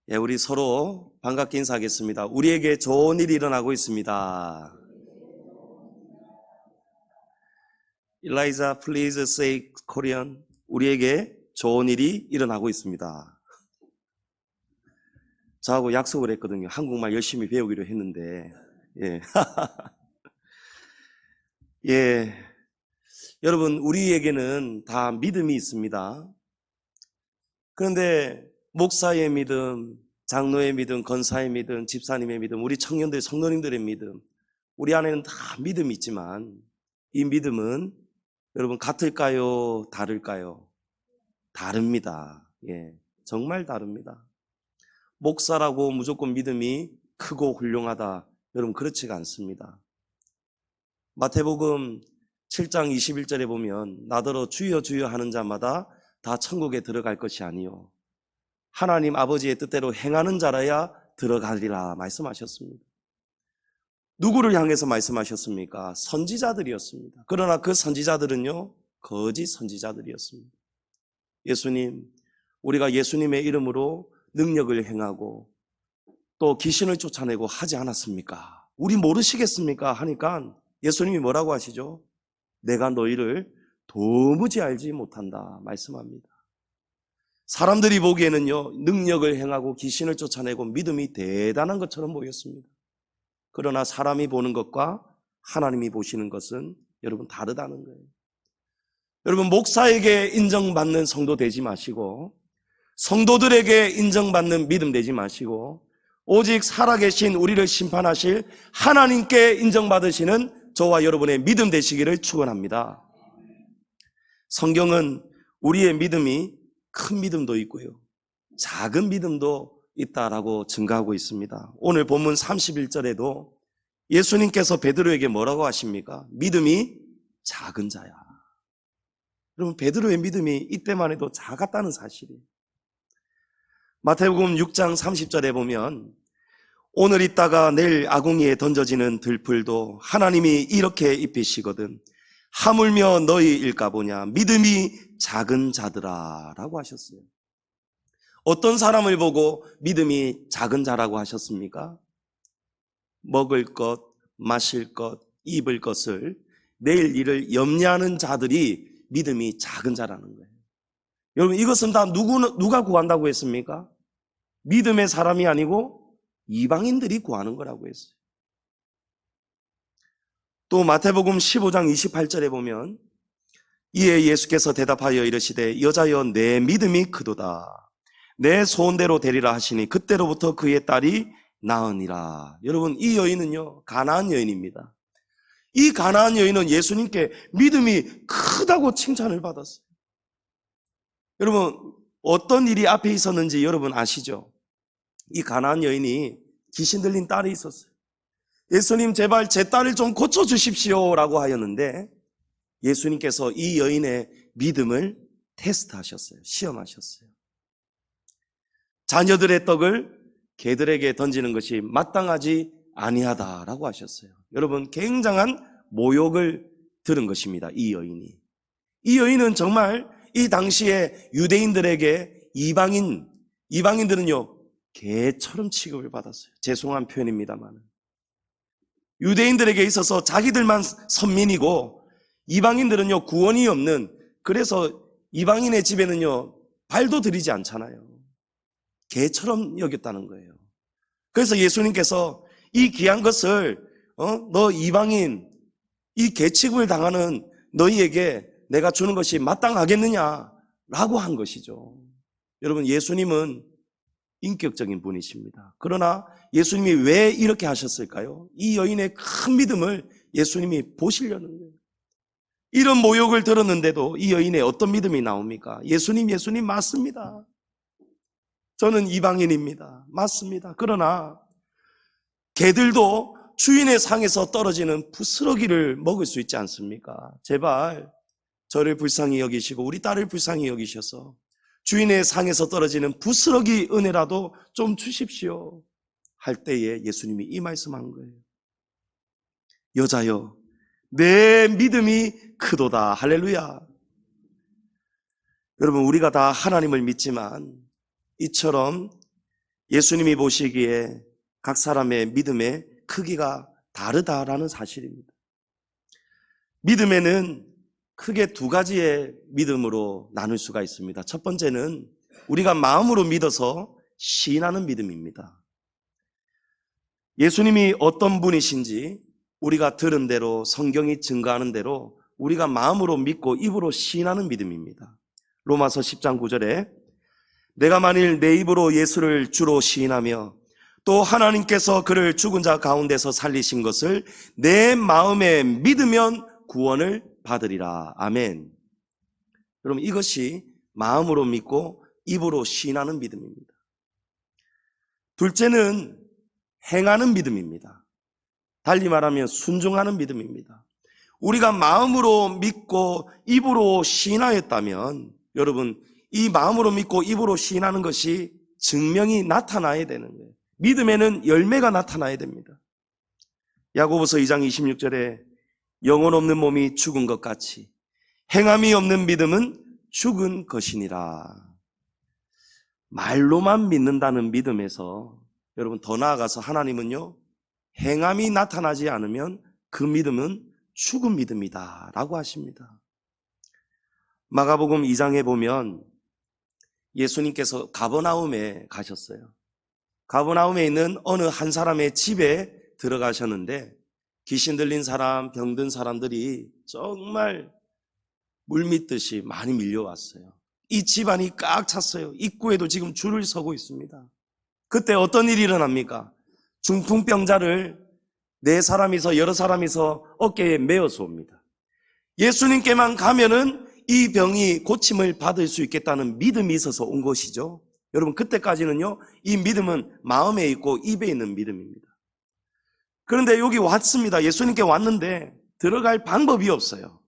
예, 우리 서로 반갑게 인사하겠습니다. 우리에게 좋은 일이 일어나고 있습니다. Eliza, please say Korean. 우리에게 좋은 일이 일어나고 있습니다. 저하고 약속을 했거든요. 한국말 열심히 배우기로 했는데, 예. 예. 여러분, 우리에게는 다 믿음이 있습니다. 그런데 목사의 믿음, 장로의 믿음, 권사의 믿음, 집사님의 믿음, 우리 청년들, 성도님들의 믿음, 우리 안에는 다 믿음이 있지만 이 믿음은 여러분 같을까요? 다를까요? 다릅니다. 예, 정말 다릅니다. 목사라고 무조건 믿음이 크고 훌륭하다, 여러분 그렇지가 않습니다. 마태복음 7장 21절에 보면 나더러 주여 주여 하는 자마다 다 천국에 들어갈 것이 아니요 하나님 아버지의 뜻대로 행하는 자라야 들어가리라 말씀하셨습니다. 누구를 향해서 말씀하셨습니까? 선지자들이었습니다. 그러나 그 선지자들은요, 거짓 선지자들이었습니다. 예수님, 우리가 예수님의 이름으로 능력을 행하고 또 귀신을 쫓아내고 하지 않았습니까? 우리 모르시겠습니까? 하니까 예수님이 뭐라고 하시죠? 내가 너희를 도무지 알지 못한다 말씀합니다. 사람들이 보기에는요, 능력을 행하고 귀신을 쫓아내고 믿음이 대단한 것처럼 보였습니다. 그러나 사람이 보는 것과 하나님이 보시는 것은 여러분 다르다는 거예요. 여러분, 목사에게 인정받는 성도 되지 마시고 성도들에게 인정받는 믿음 되지 마시고 오직 살아계신 우리를 심판하실 하나님께 인정받으시는 저와 여러분의 믿음 되시기를 축원합니다. 성경은 우리의 믿음이 큰 믿음도 있고요, 작은 믿음도 있다라고 증가하고 있습니다. 오늘 본문 31절에도 예수님께서 베드로에게 뭐라고 하십니까? 믿음이 작은 자야. 여러분, 베드로의 믿음이 이때만 해도 작았다는 사실이에요. 마태복음 6장 30절에 보면 오늘 있다가 내일 아궁이에 던져지는 들풀도 하나님이 이렇게 입히시거든 하물며 너희일까 보냐 믿음이 작은 자들아 라고 하셨어요. 어떤 사람을 보고 믿음이 작은 자라고 하셨습니까? 먹을 것, 마실 것, 입을 것을 내일 일을 염려하는 자들이 믿음이 작은 자라는 거예요. 여러분, 이것은 다 누가 구한다고 했습니까? 믿음의 사람이 아니고 이방인들이 구하는 거라고 했어요. 또 마태복음 15장 28절에 보면 이에 예수께서 대답하여 이르시되 여자여 내 믿음이 크도다 내 소원대로 되리라 하시니 그때로부터 그의 딸이 나으니라. 여러분, 이 여인은요 가나안 여인입니다. 이 가나안 여인은 예수님께 믿음이 크다고 칭찬을 받았어요. 여러분, 어떤 일이 앞에 있었는지 여러분 아시죠? 이 가나안 여인이 귀신 들린 딸이 있었어요. 예수님 제발 제 딸을 좀 고쳐주십시오 라고 하였는데 예수님께서 이 여인의 믿음을 테스트하셨어요. 시험하셨어요. 자녀들의 떡을 개들에게 던지는 것이 마땅하지 아니하다라고 하셨어요. 여러분, 굉장한 모욕을 들은 것입니다. 이 여인은 정말 이 당시에 유대인들에게 이방인들은요 개처럼 취급을 받았어요. 죄송한 표현입니다만 유대인들에게 있어서 자기들만 선민이고 이방인들은요 구원이 없는, 그래서 이방인의 집에는요 발도 들이지 않잖아요. 개처럼 여겼다는 거예요. 그래서 예수님께서 이 귀한 것을 너 이방인, 이 개 취급을 당하는 너희에게 내가 주는 것이 마땅하겠느냐라고 한 것이죠. 여러분, 예수님은 인격적인 분이십니다. 그러나 예수님이 왜 이렇게 하셨을까요? 이 여인의 큰 믿음을 예수님이 보시려는 거예요. 이런 모욕을 들었는데도 이 여인의 어떤 믿음이 나옵니까? 예수님 맞습니다. 저는 이방인입니다. 맞습니다. 그러나 개들도 주인의 상에서 떨어지는 부스러기를 먹을 수 있지 않습니까? 제발 저를 불쌍히 여기시고 우리 딸을 불쌍히 여기셔서 주인의 상에서 떨어지는 부스러기 은혜라도 좀 주십시오 할 때에 예수님이 이 말씀한 거예요. 여자여 내 믿음이 크도다. 할렐루야. 여러분, 우리가 다 하나님을 믿지만 이처럼 예수님이 보시기에 각 사람의 믿음의 크기가 다르다라는 사실입니다. 믿음에는 크게 두 가지의 믿음으로 나눌 수가 있습니다. 첫 번째는 우리가 마음으로 믿어서 시인하는 믿음입니다. 예수님이 어떤 분이신지 우리가 들은 대로, 성경이 증거하는 대로 우리가 마음으로 믿고 입으로 시인하는 믿음입니다. 로마서 10장 9절에 내가 만일 내 입으로 예수를 주로 시인하며 또 하나님께서 그를 죽은 자 가운데서 살리신 것을 내 마음에 믿으면 구원을 받으리라. 아멘. 여러분, 이것이 마음으로 믿고 입으로 시인하는 믿음입니다. 둘째는 행하는 믿음입니다. 달리 말하면 순종하는 믿음입니다. 우리가 마음으로 믿고 입으로 시인하였다면 여러분, 이 마음으로 믿고 입으로 시인하는 것이 증명이 나타나야 되는 거예요. 믿음에는 열매가 나타나야 됩니다. 야고보서 2장 26절에 영혼 없는 몸이 죽은 것 같이 행함이 없는 믿음은 죽은 것이니라. 말로만 믿는다는 믿음에서 여러분 더 나아가서 하나님은요, 행함이 나타나지 않으면 그 믿음은 죽은 믿음이다 라고 하십니다. 마가복음 2장에 보면 예수님께서 가버나움에 가셨어요. 가버나움에 있는 어느 한 사람의 집에 들어가셨는데 귀신 들린 사람, 병든 사람들이 정말 물밀듯이 많이 밀려왔어요. 이 집안이 꽉 찼어요. 입구에도 지금 줄을 서고 있습니다. 그때 어떤 일이 일어납니까? 중풍병자를 4사람이서 여러 사람이서 어깨에 메어서 옵니다. 예수님께만 가면은 이 병이 고침을 받을 수 있겠다는 믿음이 있어서 온 것이죠. 여러분, 그때까지는요, 이 믿음은 마음에 있고 입에 있는 믿음입니다. 그런데 여기 왔습니다. 예수님께 왔는데 들어갈 방법이 없어요.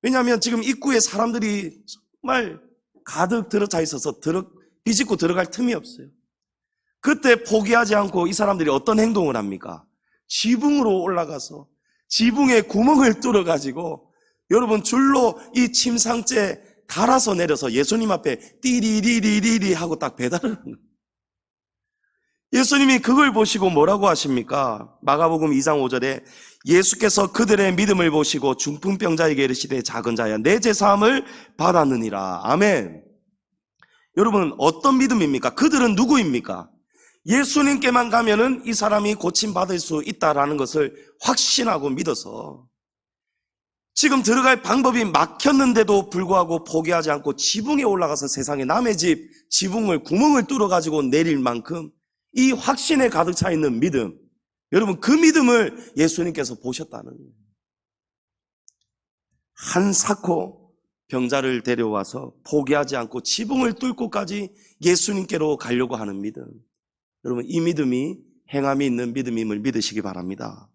왜냐하면 지금 입구에 사람들이 정말 가득 들어차 있어서 비집고 들어갈 틈이 없어요. 그때 포기하지 않고 이 사람들이 어떤 행동을 합니까? 지붕으로 올라가서 지붕에 구멍을 뚫어가지고 여러분 줄로 이 침상째 달아서 내려서 예수님 앞에 띠리리리리리 하고 딱 배달을 하는 거예요. 예수님이 그걸 보시고 뭐라고 하십니까? 마가복음 2장 5절에 예수께서 그들의 믿음을 보시고 중풍병자에게 이르시되 작은 자야 내 죄사함을 받았느니라. 아멘. 여러분, 어떤 믿음입니까? 그들은 누구입니까? 예수님께만 가면은 이 사람이 고침받을 수 있다라는 것을 확신하고 믿어서 지금 들어갈 방법이 막혔는데도 불구하고 포기하지 않고 지붕에 올라가서 세상에 남의 집 지붕을 구멍을 뚫어가지고 내릴 만큼 이 확신에 가득 차 있는 믿음, 여러분 그 믿음을 예수님께서 보셨다는 거예요. 한사코 병자를 데려와서 포기하지 않고 지붕을 뚫고까지 예수님께로 가려고 하는 믿음, 여러분 이 믿음이 행함이 있는 믿음임을 믿으시기 바랍니다.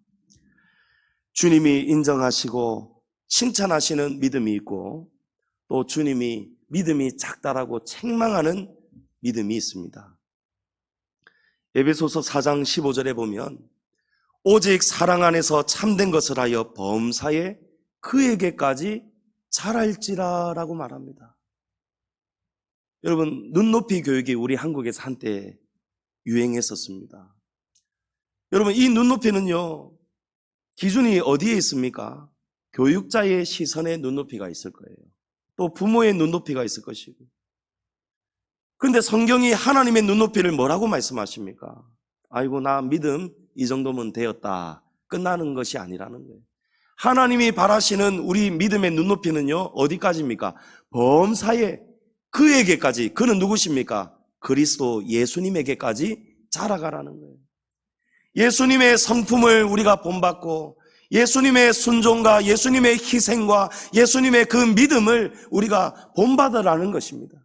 주님이 인정하시고 칭찬하시는 믿음이 있고 또 주님이 믿음이 작다라고 책망하는 믿음이 있습니다. 에베소서 4장 15절에 보면 오직 사랑 안에서 참된 것을 하여 범사에 그에게까지 잘할지라 라고 말합니다. 여러분, 눈높이 교육이 우리 한국에서 한때 유행했었습니다. 여러분, 이 눈높이는요, 기준이 어디에 있습니까? 교육자의 시선에 눈높이가 있을 거예요. 또 부모의 눈높이가 있을 것이고. 그런데 성경이 하나님의 눈높이를 뭐라고 말씀하십니까? 아이고 나 믿음 이 정도면 되었다. 끝나는 것이 아니라는 거예요. 하나님이 바라시는 우리 믿음의 눈높이는요, 어디까지입니까? 범사에 그에게까지. 그는 누구십니까? 그리스도 예수님에게까지 자라가라는 거예요. 예수님의 성품을 우리가 본받고 예수님의 순종과 예수님의 희생과 예수님의 그 믿음을 우리가 본받으라는 것입니다.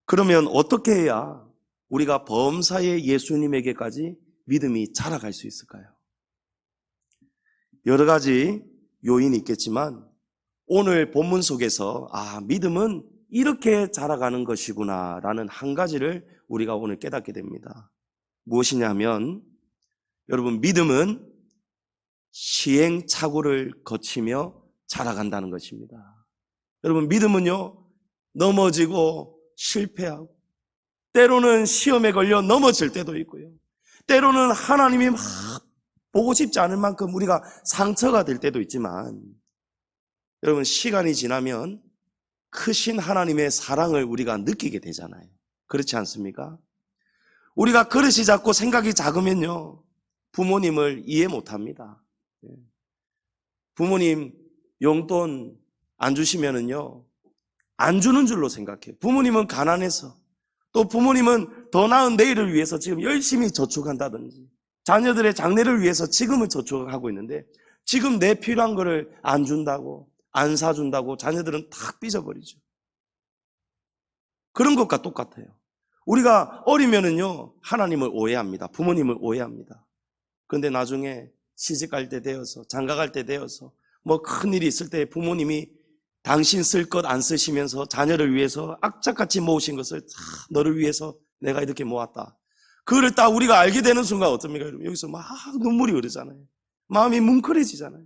그러면 어떻게 해야 우리가 범사의 예수님에게까지 믿음이 자라갈 수 있을까요? 여러 가지 요인이 있겠지만 오늘 본문 속에서 믿음은 이렇게 자라가는 것이구나 라는 한 가지를 우리가 오늘 깨닫게 됩니다. 무엇이냐면 여러분, 믿음은 시행착오를 거치며 자라간다는 것입니다. 여러분, 믿음은요, 넘어지고 실패하고 때로는 시험에 걸려 넘어질 때도 있고요. 때로는 하나님이 막 보고 싶지 않을 만큼 우리가 상처가 될 때도 있지만, 여러분, 시간이 지나면 크신 하나님의 사랑을 우리가 느끼게 되잖아요. 그렇지 않습니까? 우리가 그릇이 작고 생각이 작으면요, 부모님을 이해 못합니다. 부모님 용돈 안 주시면은요, 안 주는 줄로 생각해요. 부모님은 가난해서, 또 부모님은 더 나은 내일을 위해서 지금 열심히 저축한다든지, 자녀들의 장래를 위해서 지금은 저축하고 있는데, 지금 내 필요한 거를 안 준다고, 안 사준다고 자녀들은 탁 삐져버리죠. 그런 것과 똑같아요. 우리가 어리면은요, 하나님을 오해합니다. 부모님을 오해합니다. 그런데 나중에 시집 갈 때 되어서, 장가 갈 때 되어서, 뭐 큰일이 있을 때 부모님이 당신 쓸 것 안 쓰시면서 자녀를 위해서 악착같이 모으신 것을 너를 위해서 내가 이렇게 모았다. 그거를 딱 우리가 알게 되는 순간 어떻습니까? 여러분, 여기서 막 눈물이 흐르잖아요. 마음이 뭉클해지잖아요.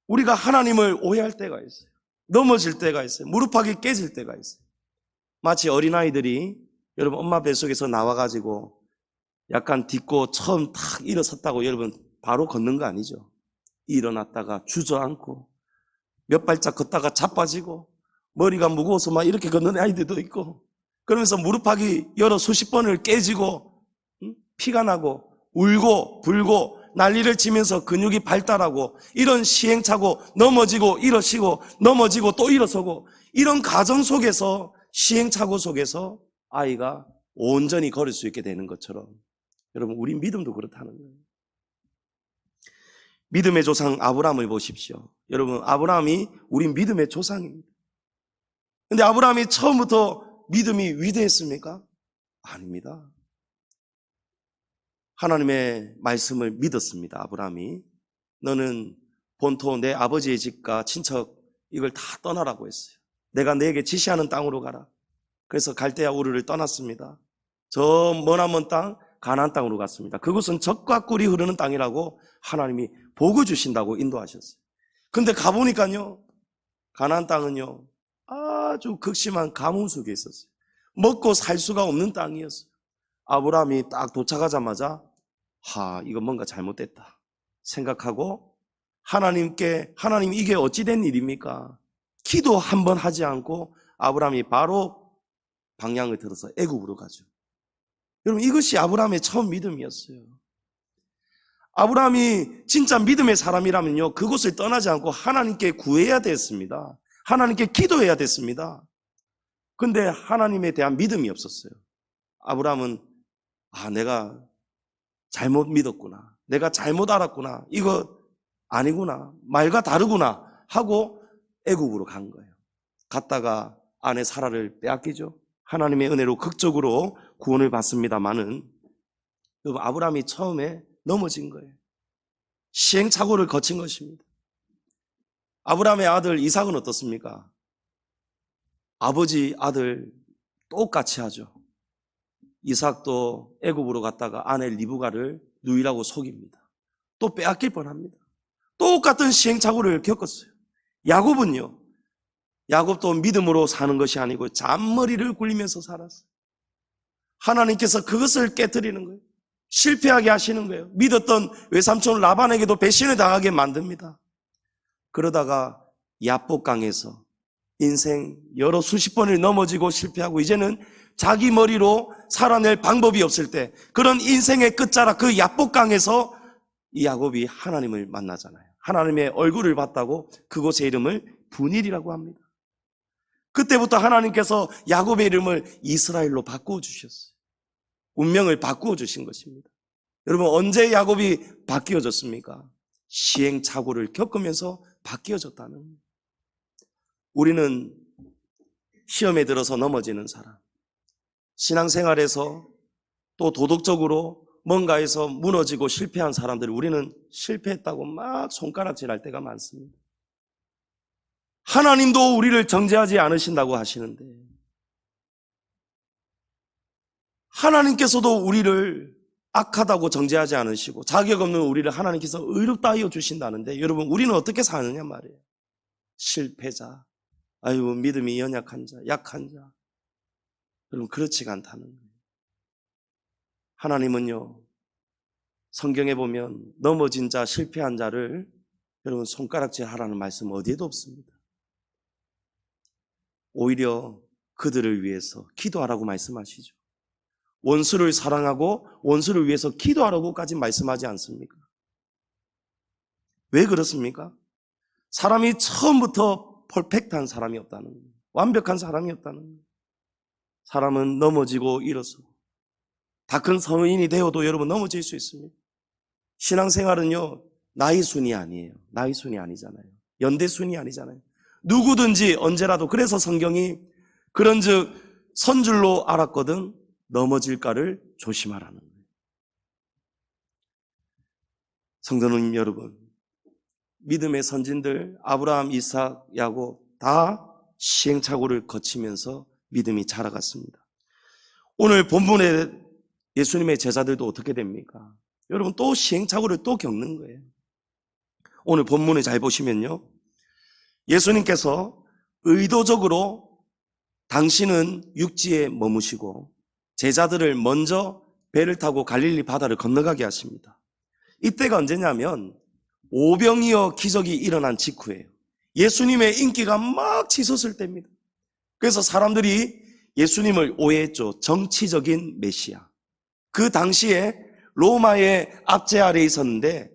우리가 하나님을 오해할 때가 있어요. 넘어질 때가 있어요. 무릎팍이 깨질 때가 있어요. 마치 어린아이들이 여러분 엄마 뱃속에서 나와가지고 약간 딛고 처음 탁 일어섰다고 여러분 바로 걷는 거 아니죠. 일어났다가 주저앉고 몇 발짝 걷다가 자빠지고 머리가 무거워서 막 이렇게 걷는 아이들도 있고, 그러면서 무릎팍이 여러 수십 번을 깨지고 피가 나고 울고 불고 난리를 치면서 근육이 발달하고, 이런 시행착오, 넘어지고 일어서고 넘어지고 또 일어서고, 이런 과정 속에서, 시행착오 속에서 아이가 온전히 걸을 수 있게 되는 것처럼, 여러분 우리 믿음도 그렇다는 거예요. 믿음의 조상 아브라함을 보십시오. 여러분, 아브라함이 우리 믿음의 조상입니다. 근데 아브라함이 처음부터 믿음이 위대했습니까? 아닙니다. 하나님의 말씀을 믿었습니다. 아브라함이, 너는 본토 내 아버지의 집과 친척 이걸 다 떠나라고 했어요. 내가 너에게 지시하는 땅으로 가라. 그래서 갈대아 우르를 떠났습니다. 저 머나먼 땅 가나안 땅으로 갔습니다. 그곳은 젖과 꿀이 흐르는 땅이라고 하나님이 복을 주신다고 인도하셨어요. 근데 가보니까요, 가나안 땅은요 아주 극심한 가뭄 속에 있었어요. 먹고 살 수가 없는 땅이었어요. 아브라함이 딱 도착하자마자 이거 뭔가 잘못됐다 생각하고, 하나님 이게 어찌된 일입니까? 기도 한번 하지 않고 아브라함이 바로 방향을 들어서 애굽으로 가죠. 여러분, 이것이 아브라함의 처음 믿음이었어요. 아브라함이 진짜 믿음의 사람이라면요, 그곳을 떠나지 않고 하나님께 구해야 됐습니다. 하나님께 기도해야 됐습니다. 근데 하나님에 대한 믿음이 없었어요. 아브라함은 내가 잘못 믿었구나, 내가 잘못 알았구나, 이거 아니구나, 말과 다르구나 하고 애굽으로 간 거예요. 갔다가 아내 사라를 빼앗기죠. 하나님의 은혜로 극적으로 구원을 받습니다마는, 여러분, 아브라함이 처음에 넘어진 거예요. 시행착오를 거친 것입니다. 아브라함의 아들 이삭은 어떻습니까? 아버지 아들 똑같이 하죠. 이삭도 애굽으로 갔다가 아내 리브가를 누이라고 속입니다. 또 빼앗길 뻔합니다. 똑같은 시행착오를 겪었어요. 야곱은요, 야곱도 믿음으로 사는 것이 아니고 잔머리를 굴리면서 살았어요. 하나님께서 그것을 깨뜨리는 거예요. 실패하게 하시는 거예요. 믿었던 외삼촌 라반에게도 배신을 당하게 만듭니다. 그러다가 야복강에서 인생 여러 수십 번을 넘어지고 실패하고, 이제는 자기 머리로 살아낼 방법이 없을 때, 그런 인생의 끝자락 그 야복강에서 이 야곱이 하나님을 만나잖아요. 하나님의 얼굴을 봤다고 그곳의 이름을 분일이라고 합니다. 그때부터 하나님께서 야곱의 이름을 이스라엘로 바꾸어 주셨어요. 운명을 바꾸어 주신 것입니다. 여러분, 언제 야곱이 바뀌어졌습니까? 시행착오를 겪으면서 바뀌어졌다는 거예요. 우리는 시험에 들어서 넘어지는 사람, 신앙생활에서 또 도덕적으로 뭔가에서 무너지고 실패한 사람들, 우리는 실패했다고 막 손가락질할 때가 많습니다. 하나님도 우리를 정죄하지 않으신다고 하시는데, 하나님께서도 우리를 악하다고 정죄하지 않으시고 자격 없는 우리를 하나님께서 의롭다 하여 주신다는데, 여러분, 우리는 어떻게 사느냐 말이에요. 실패자, 믿음이 연약한 자, 약한 자, 여러분, 그렇지가 않다는 거예요. 하나님은요, 성경에 보면 넘어진 자, 실패한 자를 여러분 손가락질 하라는 말씀 어디에도 없습니다. 오히려 그들을 위해서 기도하라고 말씀하시죠. 원수를 사랑하고 원수를 위해서 기도하라고까지 말씀하지 않습니까? 왜 그렇습니까? 사람이 처음부터 퍼펙트한 사람이 없다는 거예요. 완벽한 사람이 없다는 거예요. 사람은 넘어지고 일어서고 다 큰 성인이 되어도 여러분 넘어질 수 있습니다. 신앙생활은요, 나이 순이 아니에요. 나이 순이 아니잖아요. 연대 순이 아니잖아요. 누구든지 언제라도. 그래서 성경이 그런즉 선줄로 알았거든 넘어질까를 조심하라는 거예요. 성도님 여러분, 믿음의 선진들 아브라함, 이삭, 야곱 다 시행착오를 거치면서 믿음이 자라갔습니다. 오늘 본문에 예수님의 제자들도 어떻게 됩니까? 여러분, 또 시행착오를 또 겪는 거예요. 오늘 본문을 잘 보시면요, 예수님께서 의도적으로 당신은 육지에 머무시고 제자들을 먼저 배를 타고 갈릴리 바다를 건너가게 하십니다. 이때가 언제냐면 오병이어 기적이 일어난 직후예요. 예수님의 인기가 막 치솟을 때입니다. 그래서 사람들이 예수님을 오해했죠. 정치적인 메시아. 그 당시에 로마의 압제 아래에 있었는데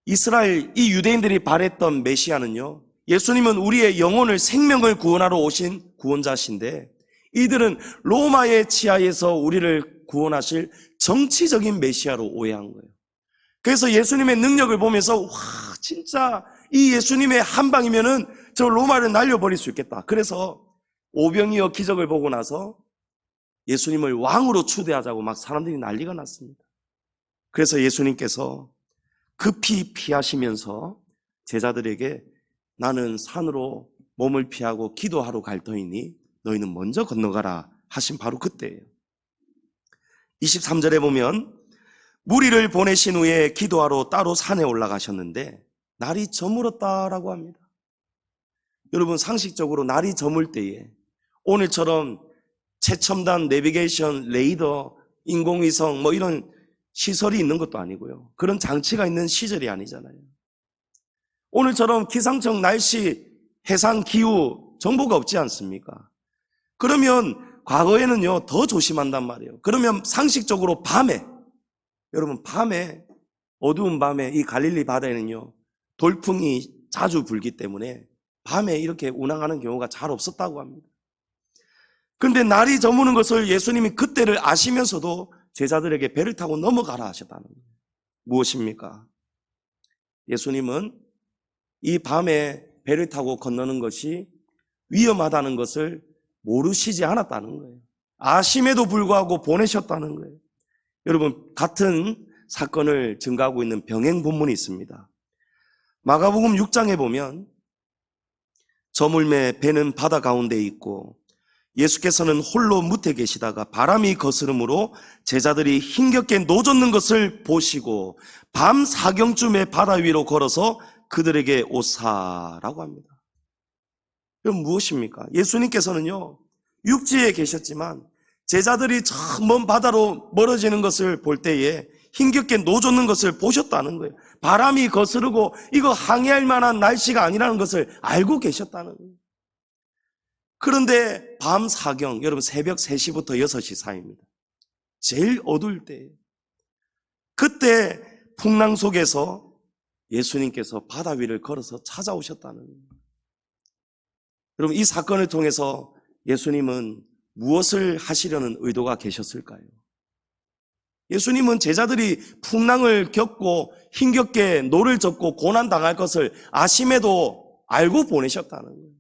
이스라엘, 이 유대인들이 바랬던 메시아는요, 예수님은 우리의 영혼을, 생명을 구원하러 오신 구원자신데 이들은 로마의 치하에서 우리를 구원하실 정치적인 메시아로 오해한 거예요. 그래서 예수님의 능력을 보면서 와, 진짜 이 예수님의 한 방이면은 저 로마를 날려버릴 수 있겠다. 그래서 오병이어 기적을 보고 나서 예수님을 왕으로 추대하자고 막 사람들이 난리가 났습니다. 그래서 예수님께서 급히 피하시면서 제자들에게 나는 산으로 몸을 피하고 기도하러 갈 터이니 너희는 먼저 건너가라 하신 바로 그때예요. 23절에 보면 무리를 보내신 후에 기도하러 따로 산에 올라가셨는데 날이 저물었다라고 합니다. 여러분, 상식적으로 날이 저물 때에 오늘처럼 최첨단 내비게이션, 레이더, 인공위성 뭐 이런 시설이 있는 것도 아니고요. 그런 장치가 있는 시절이 아니잖아요. 오늘처럼 기상청 날씨, 해상 기후 정보가 없지 않습니까? 그러면 과거에는요 더 조심한단 말이에요. 그러면 상식적으로 밤에, 여러분 밤에, 어두운 밤에 이 갈릴리 바다에는요 돌풍이 자주 불기 때문에 밤에 이렇게 운항하는 경우가 잘 없었다고 합니다. 그런데 날이 저무는 것을 예수님이 그때를 아시면서도 제자들에게 배를 타고 넘어가라 하셨다는 거예요. 무엇입니까? 예수님은 이 밤에 배를 타고 건너는 것이 위험하다는 것을 모르시지 않았다는 거예요. 아심에도 불구하고 보내셨다는 거예요. 여러분, 같은 사건을 증가하고 있는 병행 본문이 있습니다. 마가복음 6장에 보면 저물매 배는 바다 가운데 있고 예수께서는 홀로 무태 계시다가 바람이 거스름으로 제자들이 힘겹게 노젓는 것을 보시고 밤 사경쯤에 바다 위로 걸어서 그들에게 오사라고 합니다. 그럼 무엇입니까? 예수님께서는요 육지에 계셨지만 제자들이 저 먼 바다로 멀어지는 것을 볼 때에 힘겹게 노젓는 것을 보셨다는 거예요. 바람이 거스르고 이거 항해할 만한 날씨가 아니라는 것을 알고 계셨다는 거예요. 그런데 밤 사경, 여러분 새벽 3시부터 6시 사이입니다. 제일 어두울 때예요. 그때 풍랑 속에서 예수님께서 바다 위를 걸어서 찾아오셨다는 거예요. 여러분, 이 사건을 통해서 예수님은 무엇을 하시려는 의도가 계셨을까요? 예수님은 제자들이 풍랑을 겪고 힘겹게 노를 젓고 고난당할 것을 아심에도 알고 보내셨다는 거예요.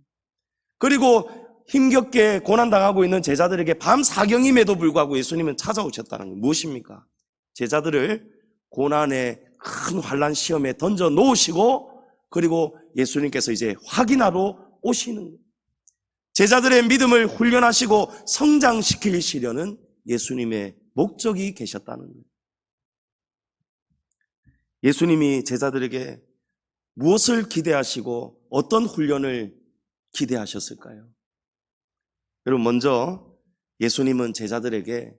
그리고 힘겹게 고난당하고 있는 제자들에게 밤 사경임에도 불구하고 예수님은 찾아오셨다는 거예요. 무엇입니까? 제자들을 고난의 큰 환난 시험에 던져 놓으시고 그리고 예수님께서 이제 확인하러 오시는 거예요. 제자들의 믿음을 훈련하시고 성장시키시려는 예수님의 목적이 계셨다는 거예요. 예수님이 제자들에게 무엇을 기대하시고 어떤 훈련을 기대하셨을까요? 여러분, 먼저 예수님은 제자들에게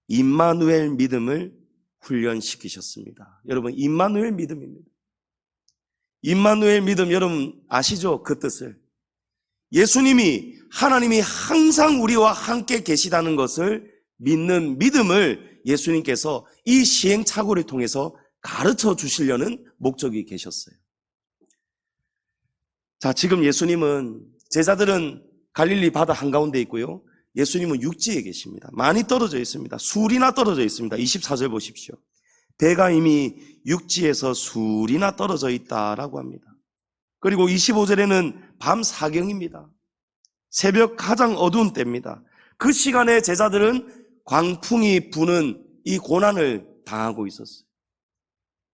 임마누엘 믿음을 훈련시키셨습니다. 여러분, 임마누엘 믿음입니다. 임마누엘 믿음, 여러분 아시죠? 그 뜻을. 예수님이, 하나님이 항상 우리와 함께 계시다는 것을 믿는 믿음을 예수님께서 이 시행착오를 통해서 가르쳐 주시려는 목적이 계셨어요. 자, 지금 예수님은, 제자들은 갈릴리 바다 한가운데 있고요, 예수님은 육지에 계십니다. 많이 떨어져 있습니다. 술이나 떨어져 있습니다. 24절 보십시오. 배가 이미 육지에서 술이나 떨어져 있다라고 합니다. 그리고 25절에는 밤 사경입니다. 새벽 가장 어두운 때입니다. 그 시간에 제자들은 광풍이 부는 이 고난을 당하고 있었어요.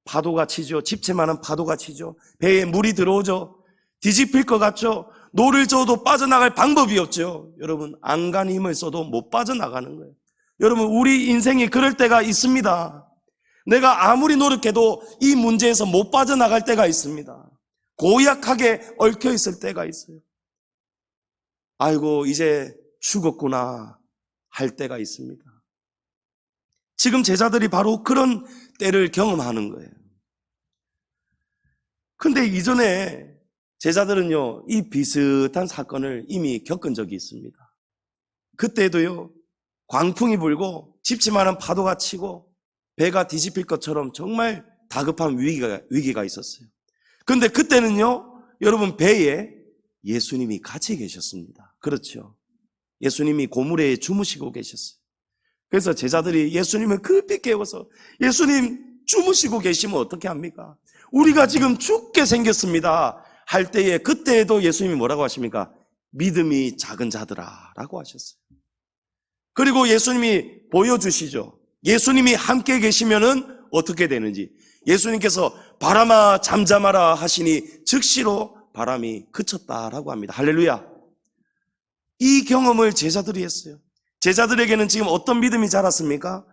파도가 치죠. 집채만한 파도가 치죠. 배에 물이 들어오죠. 뒤집힐 것 같죠. 노를 저어도 빠져나갈 방법이 없죠. 여러분, 안간 힘을 써도 못 빠져나가는 거예요. 여러분, 우리 인생이 그럴 때가 있습니다. 내가 아무리 노력해도 이 문제에서 못 빠져나갈 때가 있습니다. 고약하게 얽혀 있을 때가 있어요. 아이고, 이제 죽었구나 할 때가 있습니다. 지금 제자들이 바로 그런 때를 경험하는 거예요. 근데 이전에 제자들은요, 이 비슷한 사건을 이미 겪은 적이 있습니다. 그때도요, 광풍이 불고 짚지만한 파도가 치고 배가 뒤집힐 것처럼 정말 다급한 위기가 있었어요. 근데 그때는요, 여러분, 배에 예수님이 같이 계셨습니다. 그렇죠. 예수님이 고무래에 주무시고 계셨어요. 그래서 제자들이 예수님을 급히 깨워서, 예수님 주무시고 계시면 어떻게 합니까? 우리가 지금 죽게 생겼습니다 할 때에, 그때에도 예수님이 뭐라고 하십니까? 믿음이 작은 자들아 라고 하셨어요. 그리고 예수님이 보여주시죠. 예수님이 함께 계시면은 어떻게 되는지. 예수님께서 바람아 잠잠하라 하시니 즉시로 바람이 그쳤다라고 합니다. 할렐루야. 이 경험을 제자들이 했어요. 제자들에게는 지금 어떤 믿음이 자랐습니까?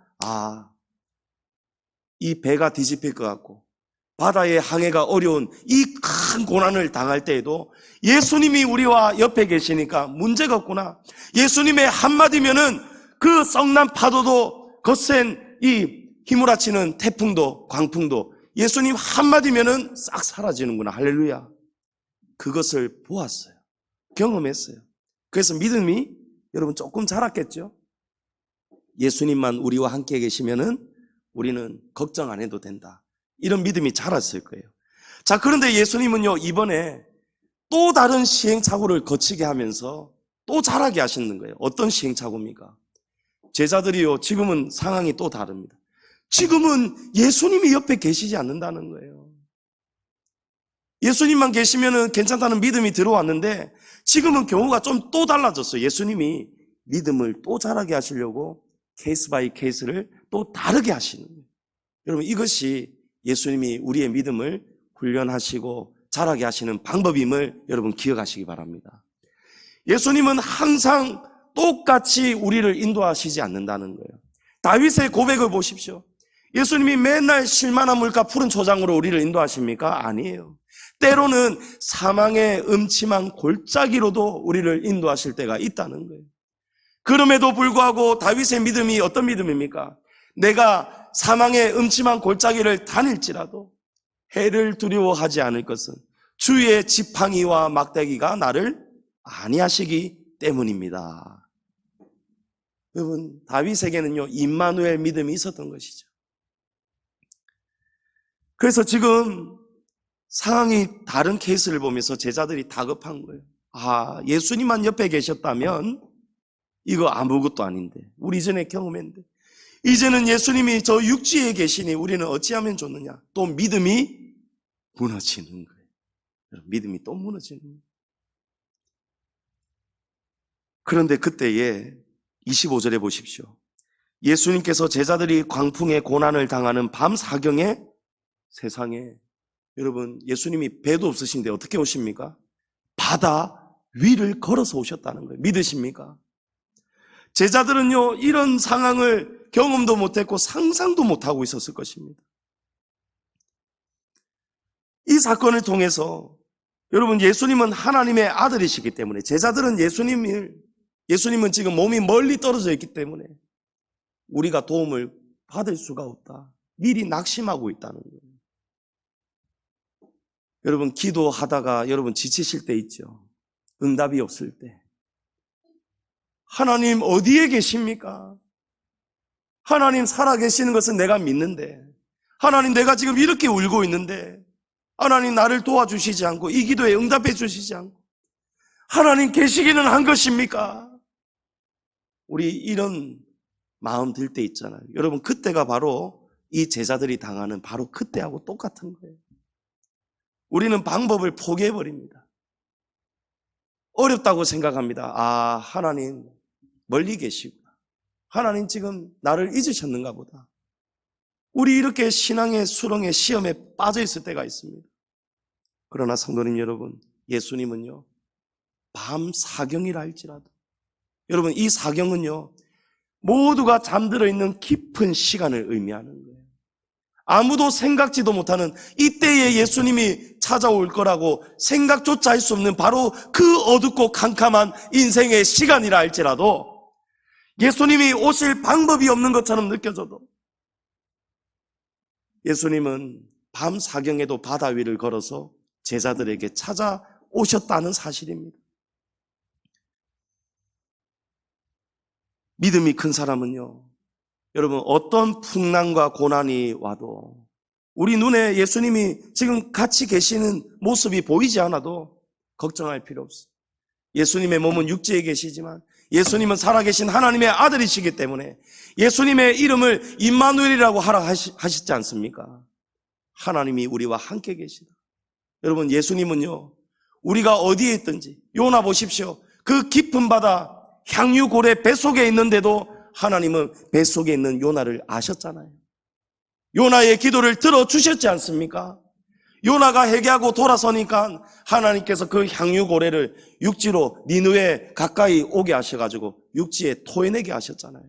이 배가 뒤집힐 것 같고 바다의 항해가 어려운 이 큰 고난을 당할 때에도 예수님이 우리와 옆에 계시니까 문제가 없구나. 예수님의 한마디면은 그 썩난 파도도 거센 이 휘몰아치는 태풍도 광풍도 예수님 한마디면은 싹 사라지는구나. 할렐루야. 그것을 보았어요. 경험했어요. 그래서 믿음이 여러분 조금 자랐겠죠? 예수님만 우리와 함께 계시면은 우리는 걱정 안 해도 된다. 이런 믿음이 자랐을 거예요. 자, 그런데 예수님은요, 이번에 또 다른 시행착오를 거치게 하면서 또 자라게 하시는 거예요. 어떤 시행착오입니까? 제자들이요, 지금은 상황이 또 다릅니다. 지금은 예수님이 옆에 계시지 않는다는 거예요. 예수님만 계시면은 괜찮다는 믿음이 들어왔는데 지금은 경우가 좀 또 달라졌어요. 예수님이 믿음을 또 자라게 하시려고 케이스 바이 케이스를 또 다르게 하시는 거예요. 여러분, 이것이 예수님이 우리의 믿음을 훈련하시고 자라게 하시는 방법임을 여러분 기억하시기 바랍니다. 예수님은 항상 똑같이 우리를 인도하시지 않는다는 거예요. 다윗의 고백을 보십시오. 예수님이 맨날 실만한 물가 푸른 초장으로 우리를 인도하십니까? 아니에요. 때로는 사망의 음침한 골짜기로도 우리를 인도하실 때가 있다는 거예요. 그럼에도 불구하고 다윗의 믿음이 어떤 믿음입니까? 내가 사망의 음침한 골짜기를 다닐지라도 해를 두려워하지 않을 것은 주의 지팡이와 막대기가 나를 안위하시기 때문입니다. 여러분, 다윗에게는요, 임마누엘 믿음이 있었던 것이죠. 그래서 지금 상황이 다른 케이스를 보면서 제자들이 다급한 거예요. 예수님만 옆에 계셨다면 이거 아무것도 아닌데, 우리 이전에 경험했는데 이제는 예수님이 저 육지에 계시니 우리는 어찌하면 좋느냐. 또 믿음이 무너지는 거예요. 믿음이 또 무너지는 거예요. 그런데 그때에 25절에 보십시오. 예수님께서 제자들이 광풍의 고난을 당하는 밤 사경에 세상에, 여러분, 예수님이 배도 없으신데 어떻게 오십니까? 바다 위를 걸어서 오셨다는 거예요. 믿으십니까? 제자들은요, 이런 상황을 경험도 못했고 상상도 못하고 있었을 것입니다. 이 사건을 통해서 여러분, 예수님은 하나님의 아들이시기 때문에 제자들은 예수님은 지금 몸이 멀리 떨어져 있기 때문에 우리가 도움을 받을 수가 없다. 미리 낙심하고 있다는 거예요. 여러분, 기도하다가 여러분 지치실 때 있죠. 응답이 없을 때. 하나님 어디에 계십니까? 하나님 살아계시는 것은 내가 믿는데, 하나님 내가 지금 이렇게 울고 있는데 하나님 나를 도와주시지 않고 이 기도에 응답해 주시지 않고 하나님 계시기는 한 것입니까? 우리 이런 마음 들 때 있잖아요. 여러분, 그때가 바로 이 제자들이 당하는 바로 그때하고 똑같은 거예요. 우리는 방법을 포기해버립니다. 어렵다고 생각합니다. 아, 하나님 멀리 계시고 하나님 지금 나를 잊으셨는가 보다. 우리 이렇게 신앙의 수렁에 시험에 빠져 있을 때가 있습니다. 그러나 성도님 여러분, 예수님은요 밤 사경이라 할지라도 여러분, 이 사경은요 모두가 잠들어 있는 깊은 시간을 의미하는 거예요. 아무도 생각지도 못하는 이때에 예수님이 찾아올 거라고 생각조차 할 수 없는 바로 그 어둡고 캄캄한 인생의 시간이라 할지라도 예수님이 오실 방법이 없는 것처럼 느껴져도 예수님은 밤 사경에도 바다 위를 걸어서 제자들에게 찾아오셨다는 사실입니다. 믿음이 큰 사람은요, 여러분 어떤 풍랑과 고난이 와도 우리 눈에 예수님이 지금 같이 계시는 모습이 보이지 않아도 걱정할 필요 없어요. 예수님의 몸은 육지에 계시지만 예수님은 살아계신 하나님의 아들이시기 때문에 예수님의 이름을 임마누엘이라고 하라 하시지 않습니까? 하나님이 우리와 함께 계시다. 여러분, 예수님은요 우리가 어디에 있든지, 요나 보십시오. 그 깊은 바다 향유고래 뱃속에 있는데도 하나님은 뱃속에 있는 요나를 아셨잖아요. 요나의 기도를 들어주셨지 않습니까? 요나가 회개하고 돌아서니까 하나님께서 그 향유고래를 육지로 니느웨 가까이 오게 하셔가지고 육지에 토해내게 하셨잖아요.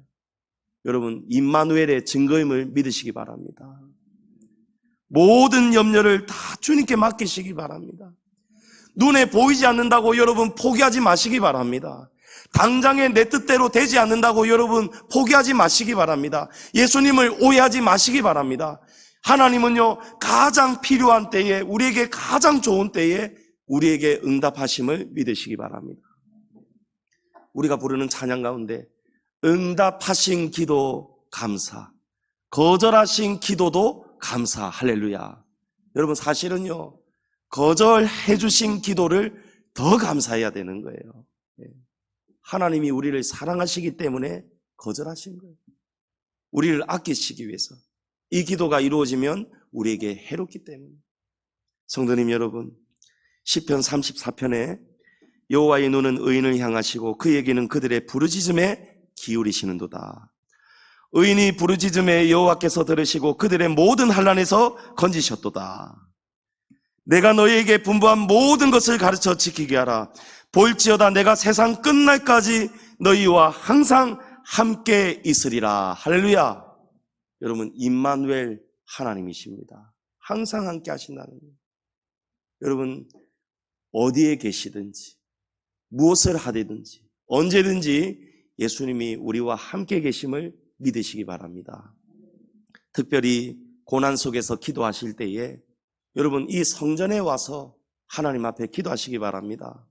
여러분, 임마누엘의 증거임을 믿으시기 바랍니다. 모든 염려를 다 주님께 맡기시기 바랍니다. 눈에 보이지 않는다고 여러분 포기하지 마시기 바랍니다. 당장에 내 뜻대로 되지 않는다고 여러분 포기하지 마시기 바랍니다. 예수님을 오해하지 마시기 바랍니다. 하나님은요 가장 필요한 때에, 우리에게 가장 좋은 때에 우리에게 응답하심을 믿으시기 바랍니다. 우리가 부르는 찬양 가운데 응답하신 기도 감사, 거절하신 기도도 감사, 할렐루야. 여러분, 사실은요 거절해 주신 기도를 더 감사해야 되는 거예요. 하나님이 우리를 사랑하시기 때문에 거절하신 거예요. 우리를 아끼시기 위해서. 이 기도가 이루어지면 우리에게 해롭기 때문에. 성도님 여러분, 시편 34편에 여호와의 눈은 의인을 향하시고 그에게는 그들의 부르짖음에 기울이시는도다. 의인이 부르짖음에 여호와께서 들으시고 그들의 모든 환난에서 건지셨도다. 내가 너희에게 분부한 모든 것을 가르쳐 지키게 하라. 볼지어다 내가 세상 끝날까지 너희와 항상 함께 있으리라. 할렐루야. 여러분, 임마누엘 하나님이십니다. 항상 함께 하신다는 거예요. 여러분, 어디에 계시든지 무엇을 하든지 언제든지 예수님이 우리와 함께 계심을 믿으시기 바랍니다. 특별히 고난 속에서 기도하실 때에 여러분 이 성전에 와서 하나님 앞에 기도하시기 바랍니다.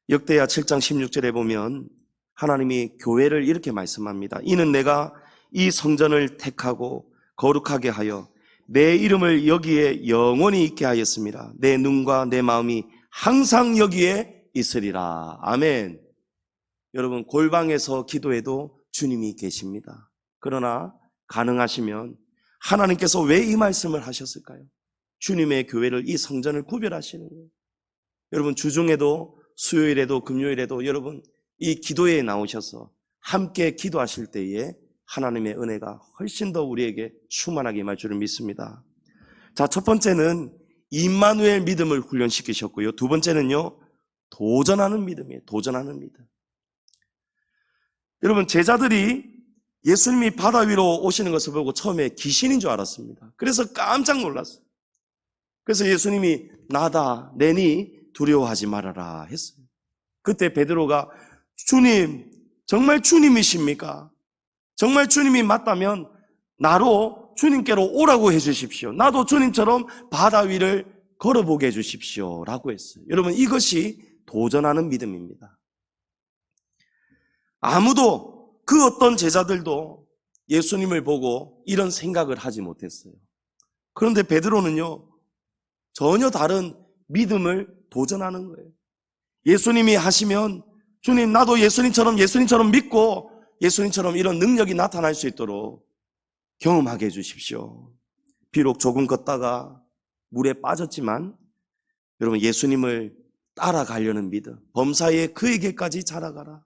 역대하 7장 16절에 보면 하나님이 교회를 이렇게 말씀합니다. 이는 내가 이 성전을 택하고 거룩하게 하여 내 이름을 여기에 영원히 있게 하였습니다. 내 눈과 내 마음이 항상 여기에 있으리라. 아멘. 여러분, 골방에서 기도해도 주님이 계십니다. 그러나 가능하시면 하나님께서 왜 이 말씀을 하셨을까요? 주님의 교회를, 이 성전을 구별하시는 거예요. 여러분, 주중에도 수요일에도 금요일에도 여러분 이 기도에 나오셔서 함께 기도하실 때에 하나님의 은혜가 훨씬 더 우리에게 충만하게 임할 줄을 믿습니다. 자, 첫 번째는 임마누엘 믿음을 훈련시키셨고요. 두 번째는요, 도전하는 믿음이에요. 도전하는 믿음. 여러분, 제자들이 예수님이 바다 위로 오시는 것을 보고 처음에 귀신인 줄 알았습니다. 그래서 깜짝 놀랐어요. 그래서 예수님이 나다, 내니 두려워하지 말아라 했어요. 그때 베드로가 주님, 정말 주님이십니까? 정말 주님이 맞다면 나로 주님께로 오라고 해주십시오. 나도 주님처럼 바다 위를 걸어보게 해주십시오 라고 했어요. 여러분, 이것이 도전하는 믿음입니다. 아무도, 그 어떤 제자들도 예수님을 보고 이런 생각을 하지 못했어요. 그런데 베드로는요, 전혀 다른 믿음을 도전하는 거예요. 예수님이 하시면, 주님, 나도 예수님처럼 믿고 예수님처럼 이런 능력이 나타날 수 있도록 경험하게 해주십시오. 비록 조금 걷다가 물에 빠졌지만 여러분, 예수님을 따라가려는 믿음, 범사에 그에게까지 자라가라.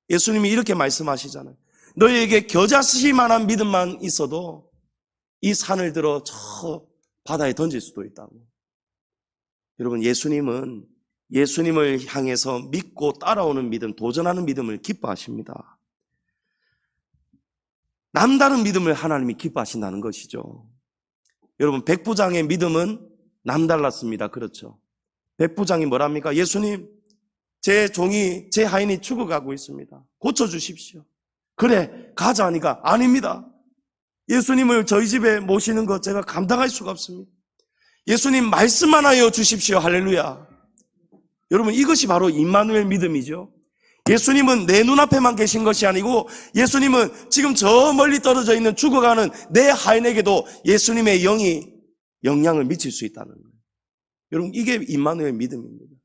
예수님이 이렇게 말씀하시잖아요. 너희에게 겨자씨만한 믿음만 있어도 이 산을 들어 저 바다에 던질 수도 있다고. 여러분, 예수님은 예수님을 향해서 믿고 따라오는 믿음, 도전하는 믿음을 기뻐하십니다. 남다른 믿음을 하나님이 기뻐하신다는 것이죠. 여러분, 백부장의 믿음은 남달랐습니다. 그렇죠? 백부장이 뭐랍니까? 예수님, 제 종이, 제 하인이 죽어가고 있습니다. 고쳐주십시오. 그래, 가자 하니까 아닙니다. 예수님을 저희 집에 모시는 것 제가 감당할 수가 없습니다. 예수님 말씀만 하여 주십시오. 할렐루야. 여러분, 이것이 바로 임마누엘 믿음이죠. 예수님은 내 눈앞에만 계신 것이 아니고 예수님은 지금 저 멀리 떨어져 있는 죽어가는 내 하인에게도 예수님의 영이 영향을 미칠 수 있다는 거예요. 여러분, 이게 임마누엘 믿음입니다.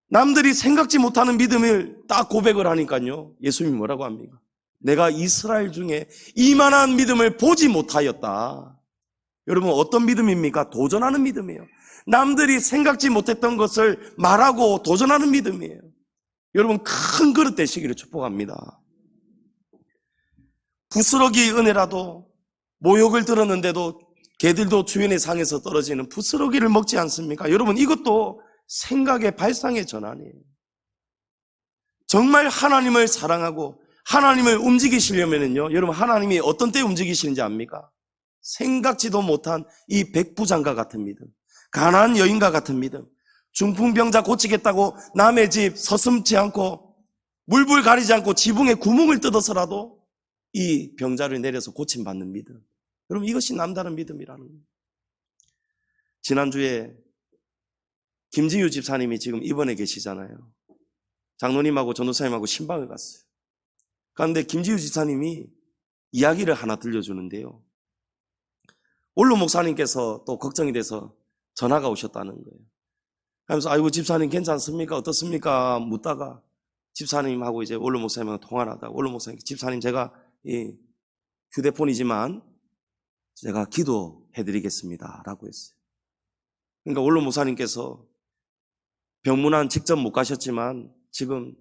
남들이 생각지 못하는 믿음을 딱 고백을 하니까요, 예수님이 뭐라고 합니까? 내가 이스라엘 중에 이만한 믿음을 보지 못하였다. 여러분, 어떤 믿음입니까? 도전하는 믿음이에요. 남들이 생각지 못했던 것을 말하고 도전하는 믿음이에요. 여러분, 큰 그릇 되시기를 축복합니다. 부스러기 은혜라도 모욕을 들었는데도 개들도 주인의 상에서 떨어지는 부스러기를 먹지 않습니까? 여러분, 이것도 생각의 발상의 전환이에요. 정말 하나님을 사랑하고 하나님을 움직이시려면요, 여러분, 하나님이 어떤 때 움직이시는지 압니까? 생각지도 못한 이 백부장과 같은 믿음, 가난한 여인과 같은 믿음, 중풍병자 고치겠다고 남의 집 서슴지 않고 물불 가리지 않고 지붕에 구멍을 뜯어서라도 이 병자를 내려서 고침받는 믿음. 여러분, 이것이 남다른 믿음이라는 거예요. 지난주에 김지유 집사님이 지금 입원해 계시잖아요. 장로님하고 전도사님하고 신방을 갔어요. 그런데 김지유 집사님이 이야기를 하나 들려주는데요, 원로 목사님께서 또 걱정이 돼서 전화가 오셨다는 거예요. 하면서 아이고 집사님 괜찮습니까? 어떻습니까? 묻다가 집사님하고 이제 원로 목사님하고 통화를 하다가 원로 목사님, 집사님 제가 휴대폰이지만 제가 기도해드리겠습니다 라고 했어요. 그러니까 원로 목사님께서 병문안 직접 못 가셨지만 지금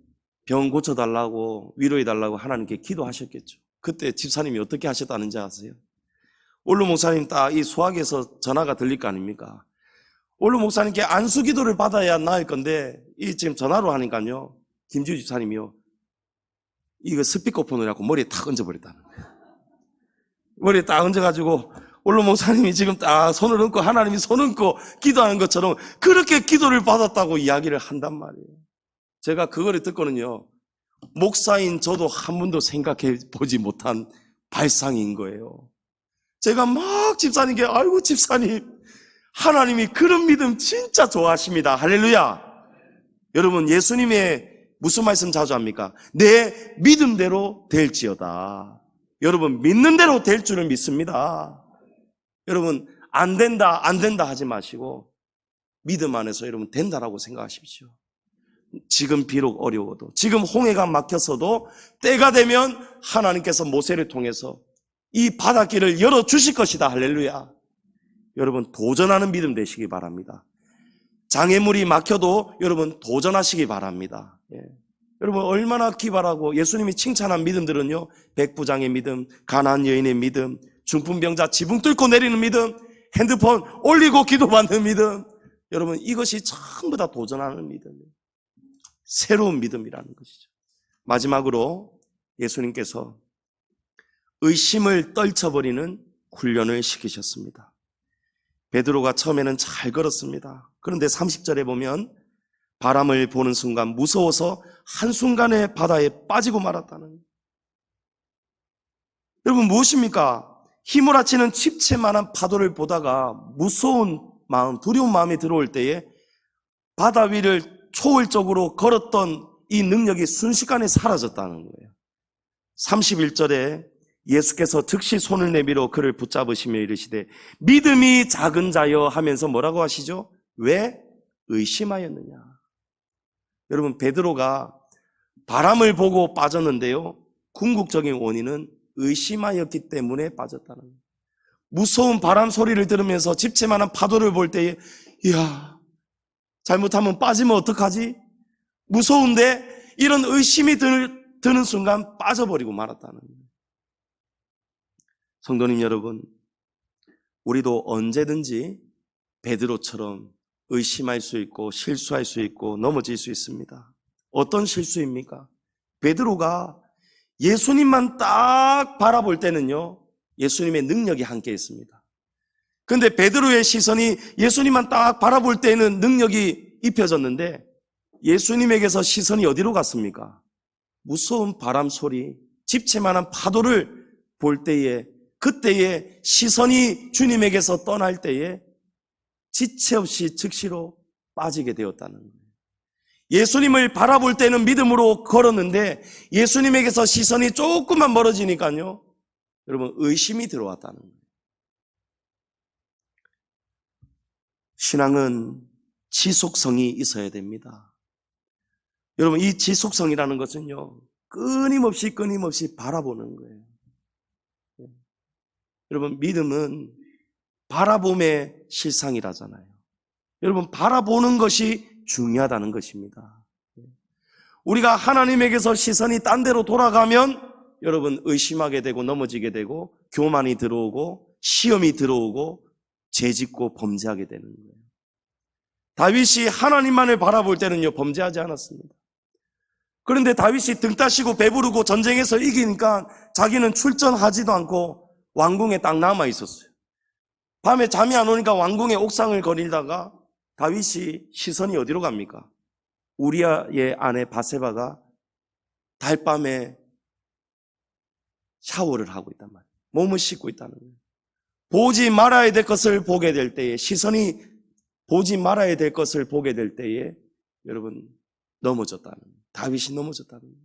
병 고쳐달라고 위로해달라고 하나님께 기도하셨겠죠. 그때 집사님이 어떻게 하셨다는지 아세요? 원로 목사님 딱 이 소학에서 전화가 들릴 거 아닙니까? 원로 목사님께 안수 기도를 받아야 나을 건데 이 지금 전화로 하니까요, 김지우 집사님이요, 이거 스피커폰을 갖고 머리에 탁 얹어버렸다는 거예요. 머리에 딱 얹어가지고 원로 목사님이 지금 딱 손을 얹고 하나님이 손 얹고 기도하는 것처럼 그렇게 기도를 받았다고 이야기를 한단 말이에요. 제가 그거를 듣고는요, 목사인 저도 한 번도 생각해 보지 못한 발상인 거예요. 제가 막 집사님께 아이고 집사님, 하나님이 그런 믿음 진짜 좋아하십니다. 할렐루야. 여러분, 예수님의 무슨 말씀 자주 합니까? 내 믿음대로 될지어다. 여러분, 믿는 대로 될 줄을 믿습니다. 여러분, 안 된다 하지 마시고 믿음 안에서 여러분 된다라고 생각하십시오. 지금 비록 어려워도, 지금 홍해가 막혔어도 때가 되면 하나님께서 모세를 통해서 이 바닷길을 열어주실 것이다. 할렐루야. 여러분, 도전하는 믿음 되시기 바랍니다. 장애물이 막혀도 여러분 도전하시기 바랍니다. 여러분, 얼마나 기발하고 예수님이 칭찬한 믿음들은요, 백부장의 믿음, 가난한 여인의 믿음, 중풍병자 지붕 뚫고 내리는 믿음, 핸드폰 올리고 기도받는 믿음, 여러분, 이것이 전부 다 도전하는 믿음이에요. 새로운 믿음이라는 것이죠. 마지막으로 예수님께서 의심을 떨쳐버리는 훈련을 시키셨습니다. 베드로가 처음에는 잘 걸었습니다. 그런데 30절에 보면 바람을 보는 순간 무서워서 한순간에 바다에 빠지고 말았다는 거예요. 여러분 무엇입니까? 휘몰아치는 집채만한 파도를 보다가 무서운 마음, 두려운 마음이 들어올 때에 바다 위를 초월적으로 걸었던 이 능력이 순식간에 사라졌다는 거예요. 31절에 예수께서 즉시 손을 내밀어 그를 붙잡으시며 이르시되 믿음이 작은 자여 하면서 뭐라고 하시죠? 왜 의심하였느냐? 여러분 베드로가 바람을 보고 빠졌는데요, 궁극적인 원인은 의심하였기 때문에 빠졌다는 거예요. 무서운 바람 소리를 들으면서 집채만한 파도를 볼 때에 이야, 잘못하면 빠지면 어떡하지? 무서운데 이런 의심이 드는 순간 빠져버리고 말았다는 거예요. 성도님 여러분, 우리도 언제든지 베드로처럼 의심할 수 있고 실수할 수 있고 넘어질 수 있습니다. 어떤 실수입니까? 베드로가 예수님만 딱 바라볼 때는요, 예수님의 능력이 함께 있습니다. 그런데 베드로의 시선이 예수님만 딱 바라볼 때는 능력이 입혀졌는데 예수님에게서 시선이 어디로 갔습니까? 무서운 바람 소리, 집채만한 파도를 볼 때에, 그때에 시선이 주님에게서 떠날 때에 지체 없이 즉시로 빠지게 되었다는 거예요. 예수님을 바라볼 때는 믿음으로 걸었는데 예수님에게서 시선이 조금만 멀어지니까요, 여러분 의심이 들어왔다는 거예요. 신앙은 지속성이 있어야 됩니다. 여러분 이 지속성이라는 것은요, 끊임없이 바라보는 거예요. 여러분 믿음은 바라봄의 실상이라잖아요. 여러분 바라보는 것이 중요하다는 것입니다. 우리가 하나님에게서 시선이 딴 데로 돌아가면 여러분 의심하게 되고 넘어지게 되고 교만이 들어오고 시험이 들어오고 죄짓고 범죄하게 되는 거예요. 다윗이 하나님만을 바라볼 때는요 범죄하지 않았습니다. 그런데 다윗이 등 따시고 배부르고 전쟁에서 이기니까 자기는 출전하지도 않고 왕궁에 딱 남아 있었어요. 밤에 잠이 안 오니까 왕궁의 옥상을 거닐다가 다윗이 시선이 어디로 갑니까? 우리아의 아내 바세바가 달밤에 샤워를 하고 있단 말이에요. 몸을 씻고 있다는 거예요. 보지 말아야 될 것을 보게 될 때에, 시선이 보지 말아야 될 것을 보게 될 때에 여러분 넘어졌다는 거예요. 다윗이 넘어졌다는 거예요.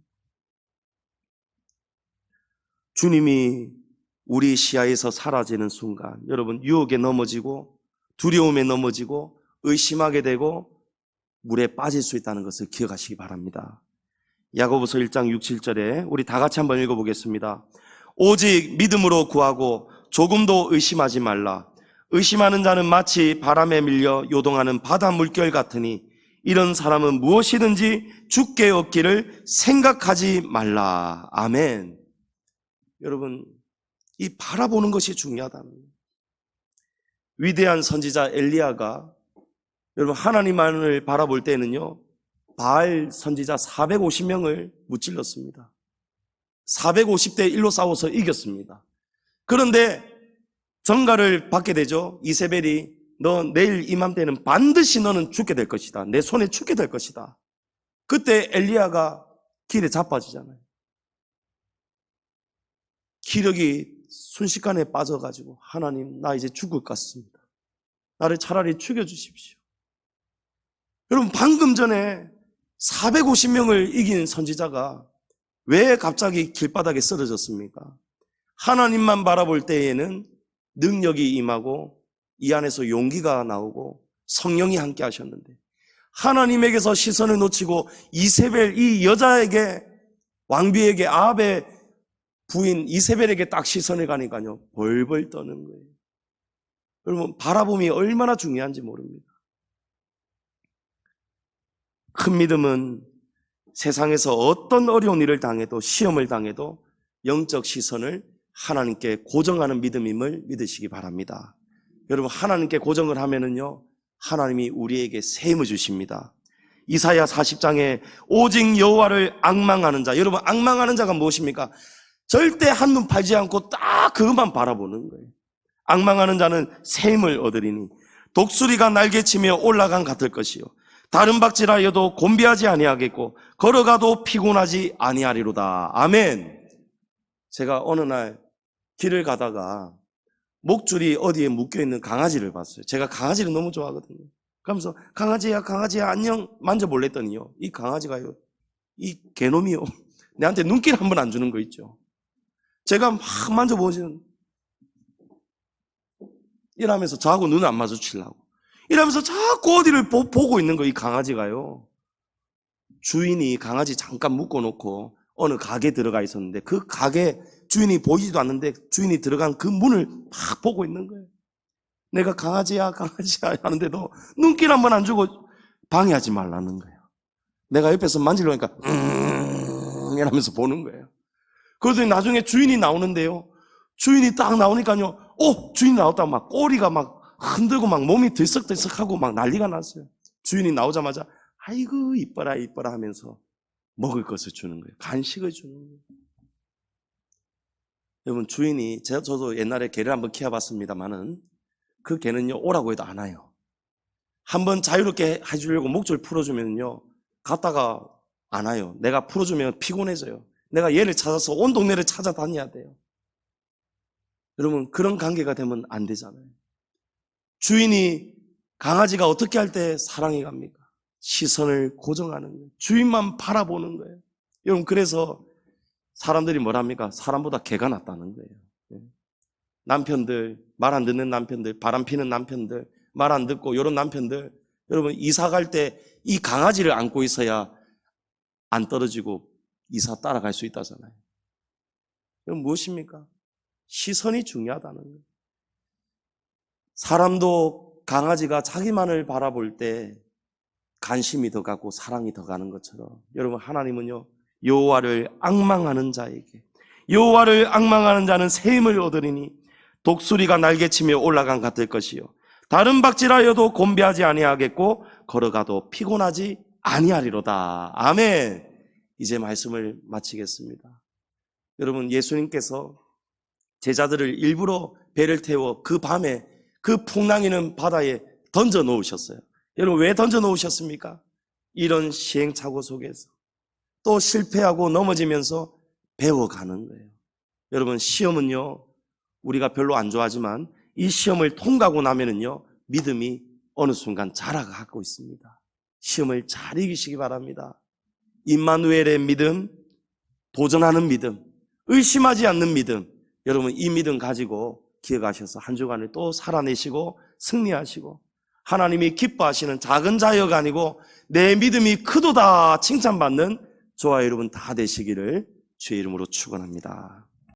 주님이 우리 시야에서 사라지는 순간 여러분 유혹에 넘어지고 두려움에 넘어지고 의심하게 되고 물에 빠질 수 있다는 것을 기억하시기 바랍니다. 야고보서 1장 6, 7절에 우리 다 같이 한번 읽어보겠습니다. 오직 믿음으로 구하고 조금도 의심하지 말라. 의심하는 자는 마치 바람에 밀려 요동하는 바다 물결 같으니 이런 사람은 무엇이든지 죽게 얻기를 생각하지 말라. 아멘. 여러분 이 바라보는 것이 중요하다는 거예요. 위대한 선지자 엘리야가 여러분 하나님만을 바라볼 때는요 바알 선지자 450명을 무찔렀습니다. 450대 1로 싸워서 이겼습니다. 그런데 전가를 받게 되죠. 이세벨이 너 내일 이맘때는 반드시 너는 죽게 될 것이다. 내 손에 죽게 될 것이다. 그때 엘리야가 길에 자빠지잖아요. 기력이 순식간에 빠져가지고 하나님 나 이제 죽을 것 같습니다. 나를 차라리 죽여주십시오. 여러분 방금 전에 450명을 이긴 선지자가 왜 갑자기 길바닥에 쓰러졌습니까? 하나님만 바라볼 때에는 능력이 임하고 이 안에서 용기가 나오고 성령이 함께 하셨는데 하나님에게서 시선을 놓치고 이세벨 이 여자에게 왕비에게 아합의 부인 이세벨에게 딱 시선을 가니까요 벌벌 떠는 거예요. 여러분 바라봄이 얼마나 중요한지 모릅니다. 큰 믿음은 세상에서 어떤 어려운 일을 당해도 시험을 당해도 영적 시선을 하나님께 고정하는 믿음임을 믿으시기 바랍니다. 여러분 하나님께 고정을 하면은요 하나님이 우리에게 셈을 주십니다. 이사야 40장에 오직 여호와를 앙망하는 자, 여러분 앙망하는 자가 무엇입니까? 절대 한눈 팔지 않고 딱 그것만 바라보는 거예요. 앙망하는 자는 셈을 얻으리니 독수리가 날개치며 올라간 같을 것이요 다른 박질하여도 곤비하지 아니하겠고 걸어가도 피곤하지 아니하리로다. 아멘. 제가 어느 날 길을 가다가 목줄이 어디에 묶여있는 강아지를 봤어요. 제가 강아지를 너무 좋아하거든요. 그러면서 강아지야 안녕 만져볼래 했더니요, 이 강아지가요, 이 개놈이요, 내한테 눈길 한 번 안 주는 거 있죠. 제가 막 만져보시는, 이러면서 저하고 눈을 안 마주치려고 이러면서 자꾸 어디를 보고 있는 거, 이 강아지가요. 주인이 강아지 잠깐 묶어놓고 어느 가게 들어가 있었는데 그 가게 주인이 보이지도 않는데 주인이 들어간 그 문을 막 보고 있는 거예요. 내가 강아지야 하는데도 눈길 한 번 안 주고 방해하지 말라는 거예요. 내가 옆에서 만지려니까 이러면서 보는 거예요. 그러더니 나중에 주인이 나오는데요, 주인이 딱 나오니까요, 주인이 나왔다고 막 꼬리가 막 흔들고 막 몸이 들썩들썩하고 막 난리가 났어요. 주인이 나오자마자 아이고 이뻐라 하면서 먹을 것을 주는 거예요. 간식을 주는 거예요. 여러분, 주인이, 저도 옛날에 개를 한번 키워봤습니다만은 그 개는요, 오라고 해도 안 와요. 한번 자유롭게 해주려고 목줄 풀어주면요, 갔다가 안 와요. 내가 풀어주면 피곤해져요. 내가 얘를 찾아서 온 동네를 찾아다녀야 돼요. 여러분, 그런 관계가 되면 안 되잖아요. 주인이 강아지가 어떻게 할 때 사랑해 갑니까? 시선을 고정하는 거예요. 주인만 바라보는 거예요. 여러분, 그래서 사람들이 뭐랍니까? 사람보다 개가 낫다는 거예요. 남편들, 말 안 듣는 남편들, 바람 피는 남편들, 말 안 듣고 이런 남편들, 여러분, 이사 갈 때 이 강아지를 안고 있어야 안 떨어지고 이사 따라갈 수 있다잖아요. 그럼 무엇입니까? 시선이 중요하다는 거예요. 사람도 강아지가 자기만을 바라볼 때 관심이 더 가고 사랑이 더 가는 것처럼, 여러분, 하나님은요, 여호와를 앙망하는 자에게, 여호와를 앙망하는 자는 새 힘을 얻으리니 독수리가 날개치며 올라간 같을 것이요 다른 박질하여도 곤비하지 아니하겠고 걸어가도 피곤하지 아니하리로다. 아멘. 이제 말씀을 마치겠습니다. 여러분, 예수님께서 제자들을 일부러 배를 태워 그 밤에 그 풍랑이는 바다에 던져 놓으셨어요. 여러분, 왜 던져 놓으셨습니까? 이런 시행착오 속에서 또 실패하고 넘어지면서 배워가는 거예요. 여러분, 시험은요, 우리가 별로 안 좋아하지만 이 시험을 통과하고 나면은요, 믿음이 어느 순간 자라가고 있습니다. 시험을 잘 이기시기 바랍니다. 임마누엘의 믿음, 도전하는 믿음, 의심하지 않는 믿음, 여러분, 이 믿음 가지고 기억하셔서 한 주간을 또 살아내시고 승리하시고 하나님이 기뻐하시는 작은 자여가 아니고 내 믿음이 크도다 칭찬받는 저와 여러분 다 되시기를 주의 이름으로 축원합니다.